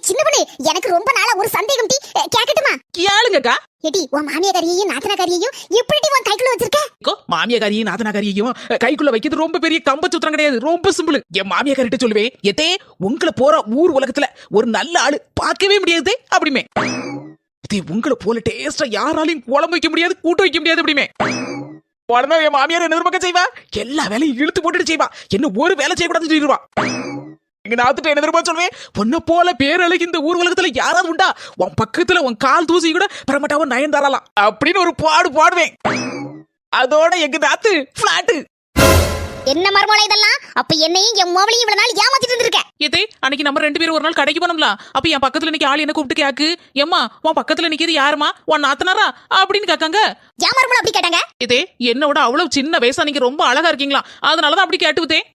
சின்ன பொண்ணு, எனக்கு ரொம்ப நாளா ஒரு சந்தேகம் டி, கேக்கட்டுமா? கேளுங்கக்கா. ஏடி, உன் மாமியாரியையும் நாத்தனாரியும் எப்படி உன் கைக்குள்ள வச்சிருக்க? மாமியாரியும் நாத்தனாரியும் கைக்குள்ள வைக்கிறது ரொம்ப பெரிய கம்ப சுத்திரம் கிடையாது, ரொம்ப சிம்பிள். என் மாமியாரிட்ட சொல்லுவே, எதே உங்களை போற ஊர் உலகத்துல ஒரு நல்ல ஆளு பார்க்கவே முடியாது அப்படிமே. உங்களை போல டேஸ்டா யாராலையும் குழம்பு வைக்க முடியாது, கூட்டு வைக்க முடியாது அப்படிமே. உடனே என் மாமியார் என்ன பக்கம் செய்வா, எல்லா வேலையும் இழுத்து போட்டுட்டு செய்வா, என்ன ஒரு வேலை செய்யக்கூடாதுன்னு சொல்லிடுவா. எங்க நாத்துட்டு என்ன தெரியுமா சொல்லுவேன், பொண்ணை போல பேரழகு இந்த ஊர் உலகத்துல யாராவது உண்டா, உன் பக்கத்துல உன் கால் தூசி கூட பரமட்டாவும் நயன் தரலாம் அப்படின்னு ஒரு பாடுவேன். அதோட எங்க நாத்து பிளாட்டு. என்ன மர்மோல இதெல்லாம்? அப்ப என்னையும் என் மோவளையும் இவ்வளவு நாள் ஏமாத்திட்டு இருந்திருக்க. இதே அன்னைக்கு நம்ம 2 பேரும் ஒரு நாள் கடைக்கு போனோம்ல, அப்ப என் பக்கத்துல நிக்க ஆள் என்ன கூப்பிட்டு கேக்கு, எம்மா உன் பக்கத்துல நிக்கிறது யாருமா, உன் நாத்தனாரா அப்படின்னு கேட்காங்க. ஏன் மர்மோல அப்படி கேட்டாங்க? இதே என்னோட அவ்வளவு சின்ன வயசா நீங்க ரொம்ப அழகா இருக்கீங்களா, அதனாலதான் அப்படி கேட்டுவிட்டேன்.